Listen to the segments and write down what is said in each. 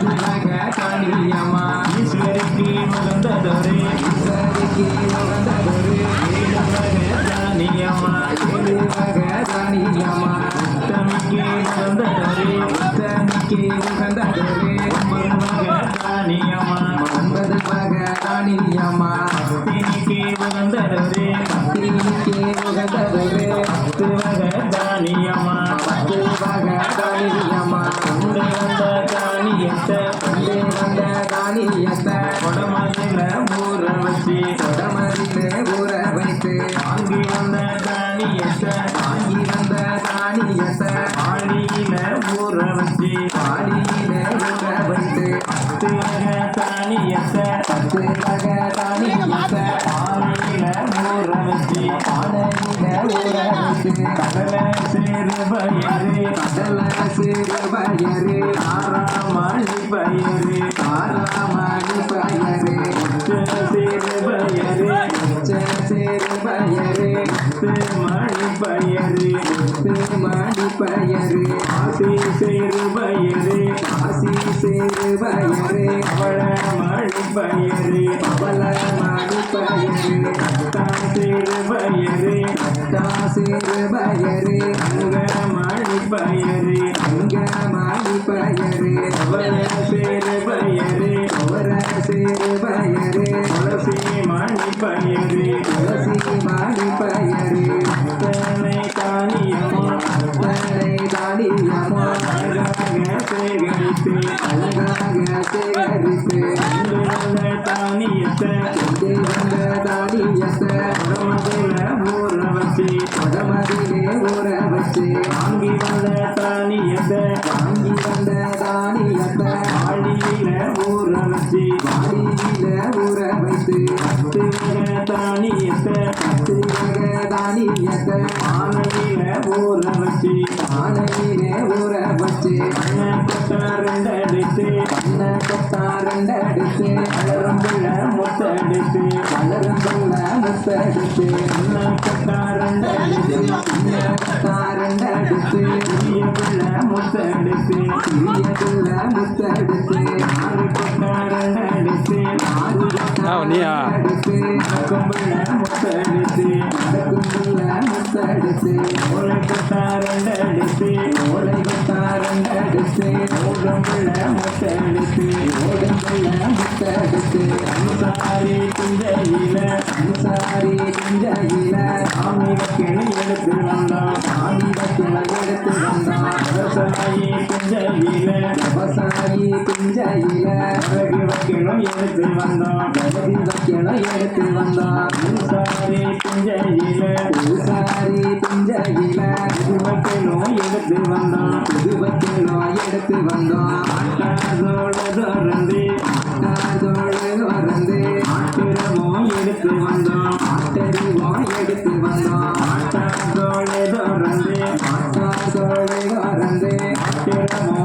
காணியம்மா ஈஸ்வரிக்கு உகந்ததொரு ஏழு வகை தானியம்மா உத்தமிக்கு உகந்ததொரு ஒன்பது வகை தானியம்மா பத்தினிக்கு உகந்ததொரு பத்து வகை தானியம்மா கொண்டு வந்த தானியத்தை கொடமதில ஊற வச்சு வாங்கி வந்த தானியத்தை ஆடியில ஊற வச்சு பத்து வகை தானியத்தை ஆடியில ஊற வச்சு கடலை சேரு பயரு ஆறாமணி பயரு சேரு பயரு மணி பயரு ஆசி சேரு பயரு அவள மணி பயரு சேரு பயரு அங்க மணி பயரு அவள சேரு பயரு துளசி மணி பயரு தனை தானியமா சேகரித்து தானியத்தை உடமதில ஊற வச்சு வாங்கி வந்த தானியத்தை ஆடியில ஊற வச்சு பத்து வகை தானியத்தை ஆனையில ஊற வச்சு ரெண்டடித்து வளரும்புள்ள முத்தடித்து ரெண்டடித்து புள்ள முத்தடித்து கும்புள்ள முத்தடித்து ரெண்டடித்து ஓடும்புள்ள முத்தடித்து அனுசாரி குஞ்சையில சாமி வக்கினை எடுத்து வந்தான் விவசாயி குஞ்சையில விறகு வக்கினும் எடுத்து வந்தான் அனுசாரி குஞ்சையில வக்கினும் எடுத்து வந்தான் ஆட்டாதோட தொடர்ந்து ஆட்டிரமோ எடுத்து வந்தான் ஆட்டாதோட தொடர்ந்து ஆட்டிரமோ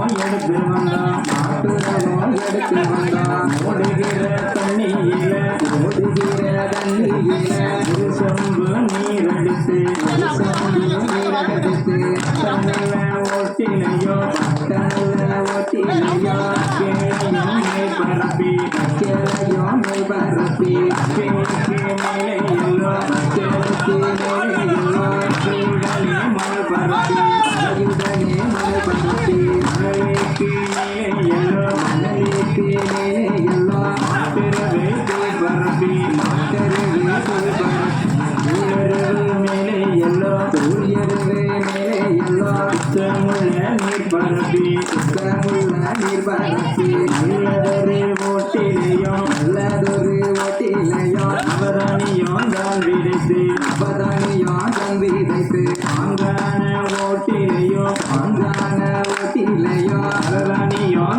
எடுத்து வந்தான் ஓடுகிற தண்ணியில ஒரு சொம்பு நீரடித்து தன்னில ஓட்டிலையோ கேளையும் பரப்பி மேலையெல்லோ மழை பரப்பி நீர் பரப்பி நல்லதொரு ஓட்டிலையும் அவதானியும் தான் விதைத்து அங்கான ஓட்டிலையும் அவதானியும்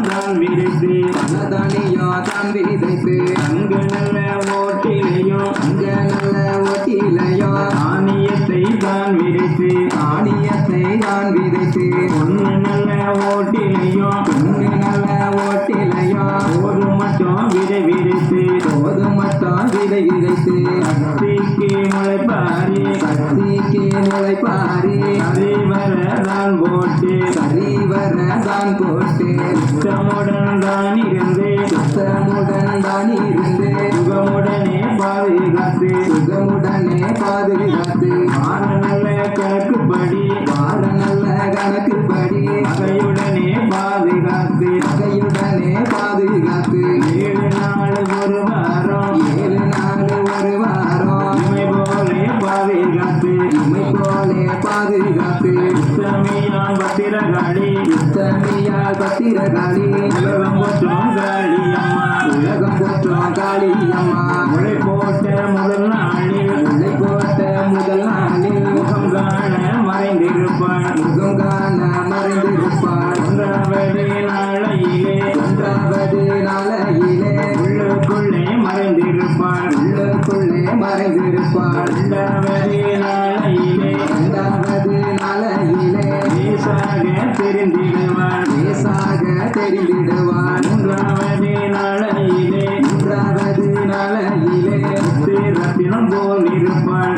தான் விதைத்து அங்க நல்ல ஓட்டிலையும் ஆணியத்தை தான் விதைத்து ஒன்று நல்ல ஓட்டிலையும் போது மட்டும் விதை விதைத்து கத்திக்கு முளைப்பாரி சரிவர தான் போட்டு இஷ்டமுடன் தான் இருந்து சுத்தமுடன் தான் இருந்து சுகமுடனே பாதுகாத்து சுகமுடனே பாதுகாத்து வார நல்ல கணக்குப்படி வார நல்ல கணக்குப்படி பகையுடனே பாதுகாத்து பகையுடனே பாதுகாத்து 7 நாள் ஒரு வாரம் 7 நாள் ஒரு வாரம் இமை போலே பாதுகாத்து இமை போலே பாதுகாத்து உத்தமியாம் பத்திரகாளி உத்தமியால் பத்திரகாளி உலகம் போற்றும் காளி அம்மா உலகம் போற்றும் காளி அம்மா முளை போட்ட முதல் நாளில் முல்லை போட்ட முதல் நாளில் முகம் காண மறைந்திருப்பாள் முகம் காண மறைந்திருப்பாள் 1வது நாளையிலே 1வது நாளையிலே உள்ளுக்குள்ளே மறைந்திருப்பாள் உள்ளுக்குள்ளே மறைந்திருப்பாள் 2வது நாளையிலே 2வது நாளையிலே லேசாக தெரிந்திடுவாள் லேசாக தெரிந்திடுவாள் 3வது நாளையிலே 3வது நாளையிலே ரத்தினம் போல் இருப்பாள்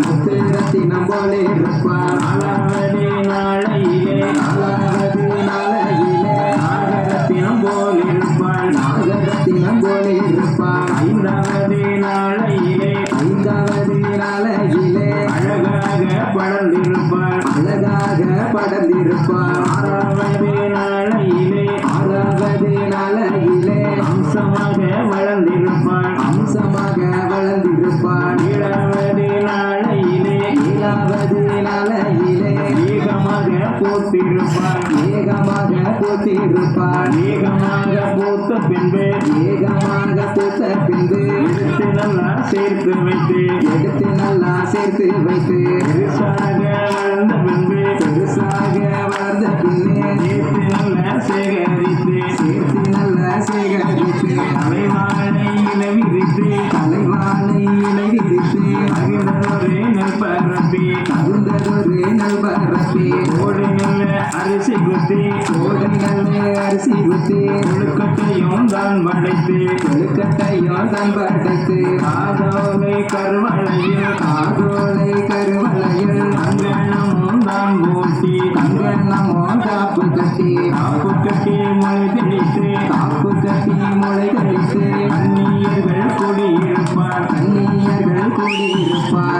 ரத்தினம் போலே இருப்பாள் 4வது நாளையிலே 4வது நாளையிலே நாகரத்தினம் போல் இருப்பாள் நாகரத்தினம் போலே இருப்பாள் 5வது நாளையிலே 5வது நாளையிலே அழகாக படர்ந்திருப்பாள் அழகாக படர்ந்திருப்பாள் 6வது நாளையிலே 6வது நாளையிலே அம்சமாக வளர்ந்திருப்பாள் அம்சமாக வளர்ந்திருப்பாள் 7வது நாளையிலே 7வது நாளையிலே ஏகமாக பூத்திருப்பாள் ஏகமாக பூத்திருப்பாள் ஏகமாக பூத்த பின்பு ஏகமாக பூத்த பின்பு எடுத்து நல்லா சேர்த்து வைத்து எடுத்து நல்லா சேர்த்து வைத்து பெருசாக வளர்ந்த பின்பு பெருசாக வளர்ந்த பின்னே சேர்த்து நல்லா சேகரித்து சேர்த்து நல்லா சேகரித்து தலைவாழை இலை விரித்து தலைவாழை இலை விரித்து அகிர்ந்ததொரு நெற்பரப்பி தகுந்ததொரு நல்பரப்பி ஓடு நல்ல அரிசி குத்தி கோடை நல்ல அரிசி ஊற்றி கொழுக்கட்டையும் தான் படைத்து கொழுக்கட்டையும் தான் படைத்து காதோலை கருவளையில் காதோலை கருவளையில் அங்கனமும் தான் பூட்டி கங்கணமோ காப்பு கட்டி காப்பு கட்டி மொழி தெளித்து காப்பு கட்டி முளை கழித்து அந்நியர்கள் குடியிருப்பார் கண்ணியர்கள் கூடியிருப்பார்